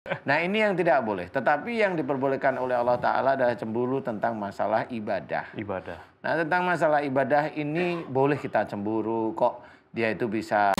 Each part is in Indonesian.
Nah ini yang tidak boleh. Tetapi yang diperbolehkan oleh Allah Ta'ala adalah cemburu tentang masalah ibadah. Ibadah. Nah tentang masalah ibadah ini boleh kita cemburu kok dia itu bisa.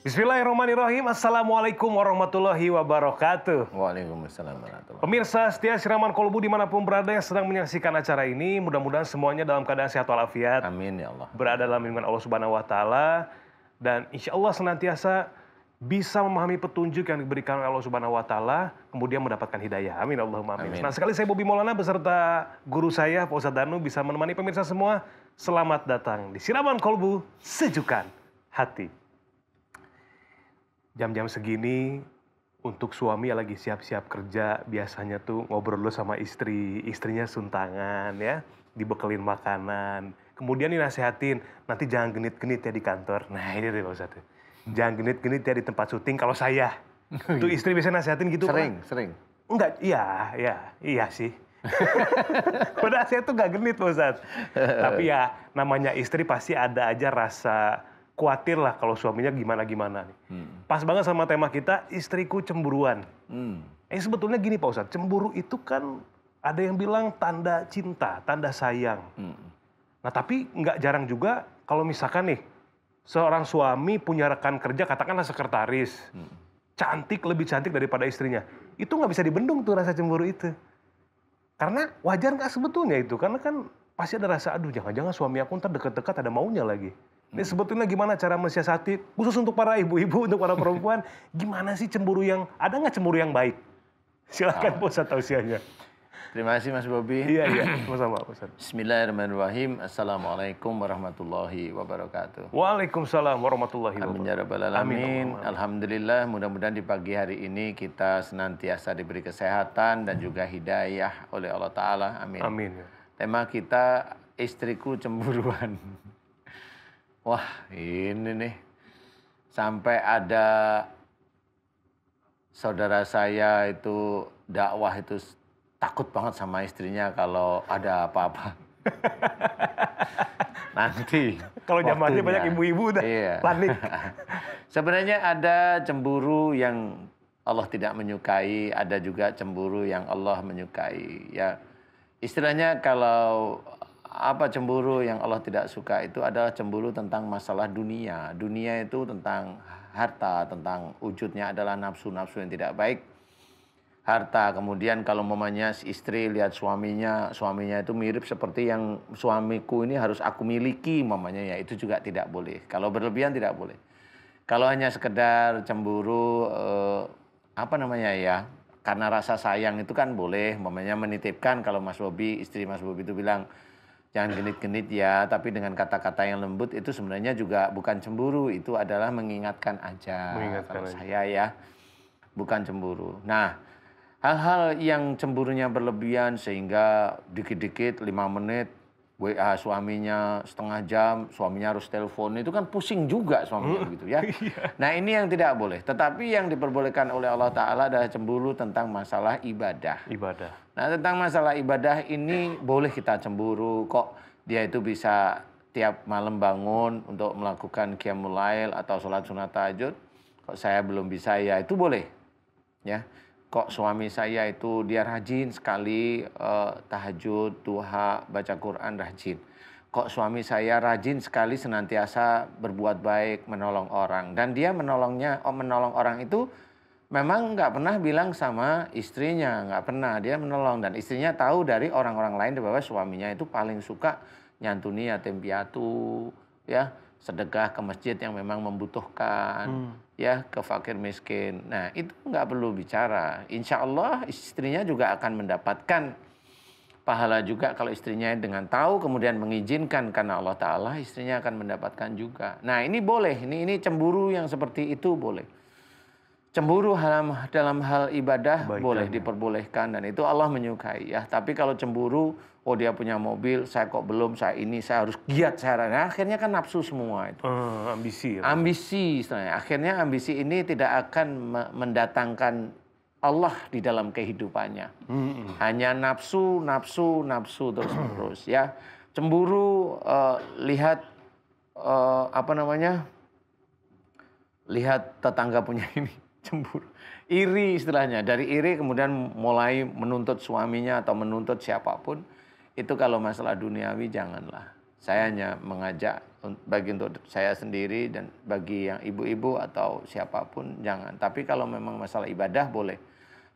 Bismillahirrahmanirrahim. Assalamualaikum warahmatullahi wabarakatuh. Waalaikumsalam warahmatullahi wabarakatuh. Pemirsa setia Siraman Kolbu dimanapun berada yang sedang menyaksikan acara ini, mudah-mudahan semuanya dalam keadaan sehat walafiat. Amin ya Allah. Berada dalam lindungan Allah Subhanahu wa Ta'ala, dan insya Allah senantiasa bisa memahami petunjuk yang diberikan oleh Allah Subhanahu wa Ta'ala, kemudian mendapatkan hidayah. Amin Allahumma amin. Nah, sekali saya Bobi Maulana beserta guru saya Pak Ustadz Danu bisa menemani pemirsa semua. Selamat datang di Siraman Kolbu, sejukan hati. Jam-jam segini untuk suami yang lagi siap-siap kerja biasanya tuh ngobrol dulu sama istrinya suntangan ya, dibekelin makanan, kemudian dinasehatin nanti jangan genit-genit ya di kantor. Nah ini deh Pak Ustadz, jangan genit-genit ya di tempat syuting. Kalau saya tuh istri biasanya nasehatin gitu. Sering. Enggak, iya sih. Padahal saya tuh nggak genit Pak Ustadz. Tapi ya namanya istri pasti ada aja rasa khawatir lah kalau suaminya gimana-gimana nih. Pas banget sama tema kita, istriku cemburuan. Sebetulnya gini Pak Ustadz, cemburu itu kan ada yang bilang tanda cinta, tanda sayang. Nah tapi nggak jarang juga kalau misalkan nih, seorang suami punya rekan kerja, katakanlah sekretaris, cantik, lebih cantik daripada istrinya. Itu nggak bisa dibendung tuh rasa cemburu itu. Karena wajar nggak sebetulnya itu, karena kan pasti ada rasa, aduh jangan-jangan suami aku ntar deket-deket ada maunya lagi. Ini sebetulnya gimana cara mensiasati, khusus untuk para ibu-ibu, untuk para perempuan, gimana sih cemburu yang, ada nggak cemburu yang baik? Silakan Pak Ustadz tausiahnya. Terima kasih Mas Bobi. Iya, sama-sama Pak Ustadz. Bismillahirrahmanirrahim. Assalamualaikum warahmatullahi wabarakatuh. Waalaikumsalam warahmatullahi wabarakatuh. Amin ya rabbal alamin. Alhamdulillah, mudah-mudahan di pagi hari ini kita senantiasa diberi kesehatan dan juga hidayah oleh Allah Ta'ala. Amin. Amin. Tema kita, istriku cemburuan. Wah ini nih, sampai ada saudara saya itu dakwah itu takut banget sama istrinya kalau ada apa-apa. Nanti. Kalau zamannya banyak ibu-ibu udah panik. Sebenarnya ada cemburu yang Allah tidak menyukai, ada juga cemburu yang Allah menyukai. Ya, istilahnya kalau cemburu yang Allah tidak suka itu adalah cemburu tentang masalah dunia. Dunia itu tentang harta, tentang wujudnya adalah nafsu-nafsu yang tidak baik. Harta, kemudian kalau mamanya si istri lihat suaminya itu mirip seperti yang suamiku ini harus aku miliki mamanya, ya itu juga tidak boleh. Kalau berlebihan tidak boleh. Kalau hanya sekedar cemburu karena rasa sayang itu kan boleh, mamanya menitipkan. Kalau Mas Bobi, istri Mas Bobi itu bilang jangan genit-genit ya, tapi dengan kata-kata yang lembut itu sebenarnya juga bukan cemburu, itu adalah mengingatkan aja. Kalau saya ya, bukan cemburu. Nah, hal-hal yang cemburunya berlebihan sehingga dikit-dikit 5 menit WA suaminya setengah jam, suaminya harus telepon, itu kan pusing juga suaminya begitu ya. Nah ini yang tidak boleh. Tetapi yang diperbolehkan oleh Allah Ta'ala adalah cemburu tentang masalah ibadah. Nah tentang masalah ibadah ini boleh kita cemburu kok dia itu bisa tiap malam bangun untuk melakukan qiyamul lail atau sholat sunat tahajud. Kok saya belum bisa, ya itu boleh. Ya. Kok suami saya itu dia rajin sekali tahajud, duha, baca Quran rajin. Kok suami saya rajin sekali senantiasa berbuat baik, menolong orang. Dan dia menolong orang itu memang nggak pernah bilang sama istrinya, nggak pernah. Dia menolong dan istrinya tahu dari orang-orang lain bahwa suaminya itu paling suka nyantuni yatim piatu, ya, sedekah ke masjid yang memang membutuhkan, ya, ke fakir miskin. Nah itu nggak perlu bicara. Insya Allah istrinya juga akan mendapatkan pahala juga kalau istrinya dengan tahu kemudian mengizinkan karena Allah Ta'ala, istrinya akan mendapatkan juga. Nah ini boleh, ini cemburu yang seperti itu boleh. Cemburu dalam hal ibadah boleh diperbolehkan dan itu Allah menyukai ya. Tapi kalau cemburu, oh dia punya mobil, saya kok belum, saya harus giat nah, akhirnya kan nafsu semua itu. Ambisi. Ambisi istilahnya. Akhirnya ambisi ini tidak akan mendatangkan Allah di dalam kehidupannya. Hanya nafsu terus-menerus ya. Cemburu lihat lihat tetangga punya ini, cemburu. Iri istilahnya, dari iri kemudian mulai menuntut suaminya atau menuntut siapapun. Itu kalau masalah duniawi janganlah. Saya hanya mengajak bagi untuk saya sendiri dan bagi yang ibu-ibu atau siapapun jangan. Tapi kalau memang masalah ibadah boleh.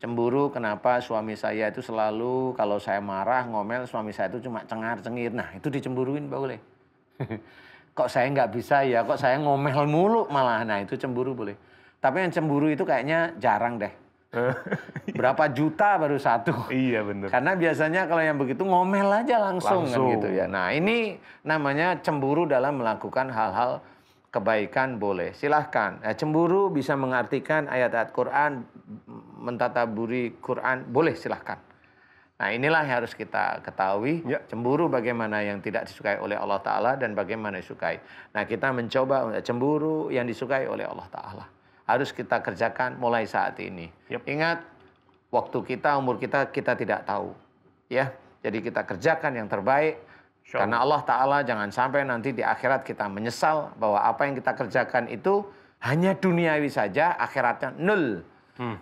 Cemburu kenapa suami saya itu selalu kalau saya marah ngomel suami saya itu cuma cengar-cengir. Nah itu dicemburuin boleh. Kok saya nggak bisa ya, kok saya ngomel mulu malah. Nah itu cemburu boleh. Tapi yang cemburu itu kayaknya jarang deh. Berapa juta baru satu. Iya benar. Karena biasanya kalau yang begitu ngomel aja langsung. Kan gitu ya. Nah ini namanya cemburu dalam melakukan hal-hal kebaikan boleh. Silahkan. Cemburu bisa mengartikan ayat-ayat Quran, mentadaburi Quran, boleh silahkan. Nah inilah yang harus kita ketahui. Ya. Cemburu bagaimana yang tidak disukai oleh Allah Ta'ala dan bagaimana disukai. Nah kita mencoba cemburu yang disukai oleh Allah Ta'ala. Harus kita kerjakan mulai saat ini. Yep. Ingat, waktu kita, umur kita tidak tahu. Ya, jadi kita kerjakan yang terbaik. Karena Allah Ta'ala jangan sampai nanti di akhirat kita menyesal bahwa apa yang kita kerjakan itu hanya duniawi saja, akhiratnya nol.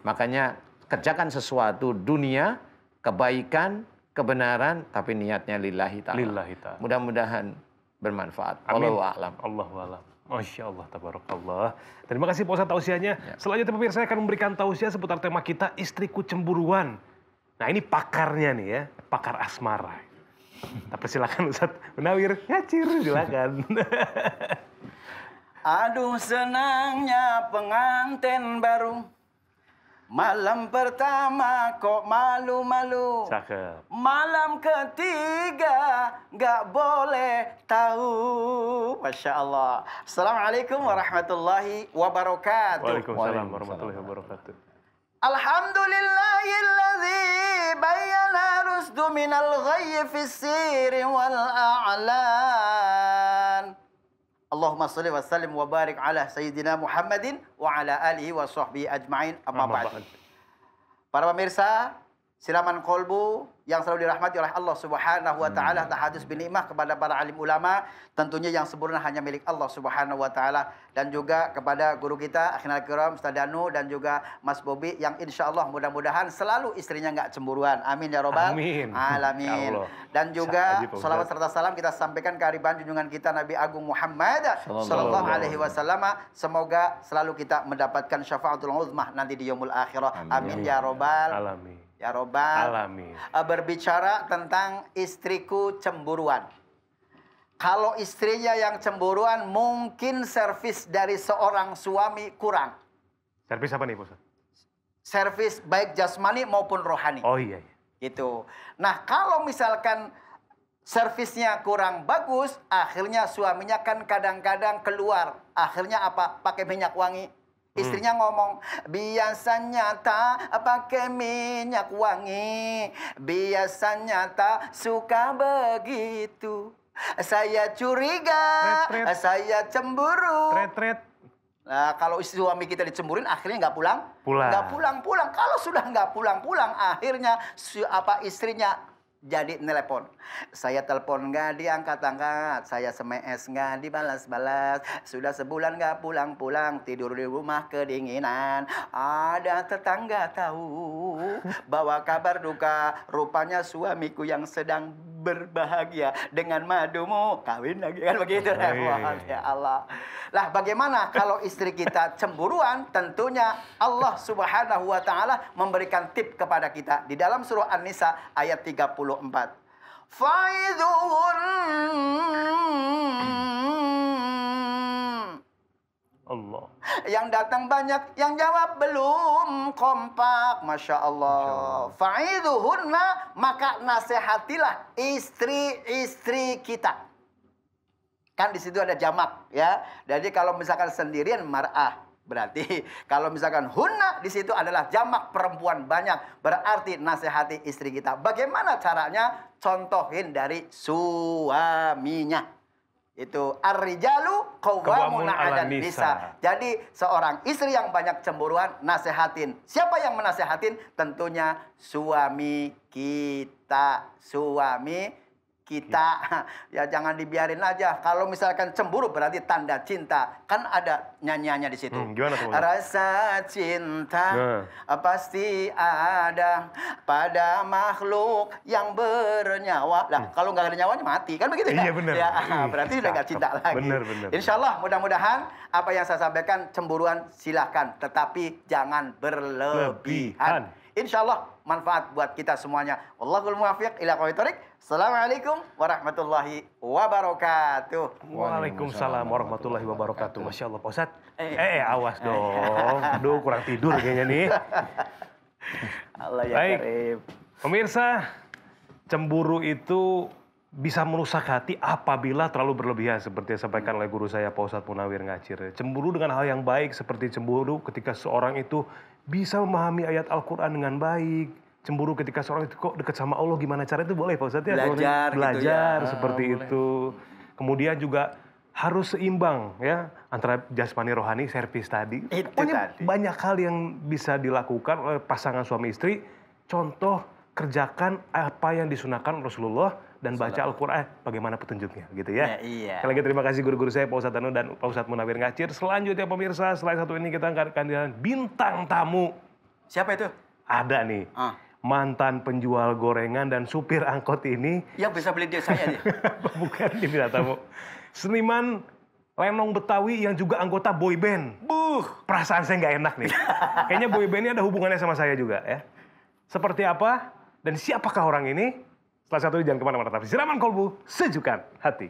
Makanya kerjakan sesuatu dunia, kebaikan, kebenaran, tapi niatnya lillahi ta'ala. Lillahi ta'ala. Mudah-mudahan bermanfaat. Amin. Wallahu a'lam. Allahu a'lam. Masya Allah, tabarakallah. Terima kasih Pak Ustadz tausiahnya. Ya. Selanjutnya pemirsa saya akan memberikan tausiah seputar tema kita, istriku cemburuan. Nah ini pakarnya nih ya, pakar asmara. Tapi silakan Ustadz Munawir, ngacir silakan. Aduh senangnya pengantin baru, malam pertama kok malu-malu. Cakep. Malam ketiga nggak boleh tahu. Masya Allah. Assalamualaikum warahmatullahi wabarakatuh. Waalaikumsalam warahmatullahi wabarakatuh. Alhamdulillahilladzi bayyana rusdu minal ghayyi fis sirri wal a'lan. Allahumma salli wa sallim wa barik ala Sayyidina Muhammadin wa ala alihi wa sahbihi ajma'in amma ba'd. Para pemirsa, siraman kolbu yang selalu dirahmati oleh Allah Subhanahu wa taala, tahadus binikmah kepada para alim ulama, tentunya yang sempurna hanya milik Allah Subhanahu wa taala, dan juga kepada guru kita Akhirul Kiram Ustaz Danu dan juga Mas Bobi yang insyaallah mudah-mudahan selalu istrinya nggak cemburuan. Amin ya robbal alamin. Dan juga salawat serta salam kita sampaikan ke hariban junjungan kita Nabi Agung Muhammad sallallahu alaihi wasallam. Semoga selalu kita mendapatkan syafaatul uzmah nanti di yaumul akhirah. Amin ya robbal alamin. Ya robbal Alamin. Berbicara tentang istriku cemburuan. Kalau istrinya yang cemburuan, mungkin servis dari seorang suami kurang. Servis apa nih, Pak Ustadz? Servis baik jasmani maupun rohani. Oh iya. Gitu. Nah, kalau misalkan servisnya kurang bagus, akhirnya suaminya kan kadang-kadang keluar. Akhirnya apa? Pakai minyak wangi. Istrinya ngomong, biasanya tak pakai minyak wangi, biasanya tak suka begitu. Saya curiga, saya cemburu. Nah, kalau suami kita dicemburin, akhirnya nggak pulang. Nggak pulang-pulang. Kalau sudah nggak pulang-pulang, akhirnya istrinya jadi telepon. Saya telepon nggak diangkat-angkat. Saya SMS nggak dibalas-balas. Sudah sebulan nggak pulang-pulang. Tidur di rumah kedinginan. Ada tetangga tahu bawa kabar duka. Rupanya suamiku yang sedang berbahagia dengan madumu. Kawin lagi kan begitu. Ya Allah. Lah bagaimana kalau istri kita cemburuan? Tentunya Allah Subhanahu wa taala memberikan tip kepada kita di dalam surah An-Nisa ayat 34. Faidhun Allah. Yang datang banyak, yang jawab belum kompak. Masya Allah. Faidhuhunna, maka nasihatilah istri-istri kita. Kan di situ ada jamak ya. Jadi kalau misalkan sendirian mar'ah, berarti kalau misalkan hunna di situ adalah jamak perempuan banyak, berarti nasihati istri kita. Bagaimana caranya? Contohin dari suaminya. Itu ar-rijalu qawwamuna 'alan nisa. Jadi seorang istri yang banyak cemburuan, nasihatin. Siapa yang menasehatin? Tentunya suami kita. Suami kita ya jangan dibiarin aja. Kalau misalkan cemburu berarti tanda cinta. Kan ada nyanyiannya di situ. Gimana tuh, Ustaz? Rasa cinta pasti ada pada makhluk yang bernyawa. Lah, kalau nggak ada nyawanya mati, kan begitu ya? Iya, benar. Ya, berarti udah nggak cinta lagi. Benar. Insya Allah mudah-mudahan apa yang saya sampaikan cemburuan silahkan, tetapi jangan berlebihan. Insya Allah manfaat buat kita semuanya. Wallahul muwaffiq ila aqwamit thoriq. Assalamualaikum warahmatullahi wabarakatuh. Waalaikumsalam warahmatullahi wabarakatuh. Masya Allah, Pak Ustadz. Awas dong. Aduh, kurang tidur kayaknya nih. Allah ya Baik. karim. Pemirsa, cemburu itu bisa merusak hati apabila terlalu berlebihan seperti yang disampaikan oleh guru saya Pak Ustadz Munawir Ngacir. Cemburu dengan hal yang baik seperti cemburu ketika seorang itu bisa memahami ayat Al-Quran dengan baik. Cemburu ketika seorang itu kok dekat sama Allah, gimana cara itu boleh Pak Ustadz ya? Belajar gitu ya. Seperti itu. Kemudian juga harus seimbang ya antara jasmani rohani, servis tadi. Itu Pokoknya tadi. banyak hal yang bisa dilakukan oleh pasangan suami istri. Contoh, kerjakan apa yang disunahkan Rasulullah dan baca Al-Quran bagaimana petunjuknya gitu ya. Iya. Sekali lagi terima kasih guru-guru saya Pak Ustadz Tanu dan Pak Ustadz Munawir Ngacir. Selanjutnya pemirsa, selain satu ini kita akan kehadiran bintang tamu. Siapa itu? Ada nih, mantan penjual gorengan dan supir angkot ini. Yang bisa beli dia saya nih. Bukan di bintang tamu. Seniman lenong Betawi yang juga anggota boy band. Perasaan saya nggak enak nih. Kayaknya boy band ini ada hubungannya sama saya juga ya. Seperti apa dan siapakah orang ini? Setelah satu jangan kemana-mana, tapi siraman kolbu, sejukkan hati.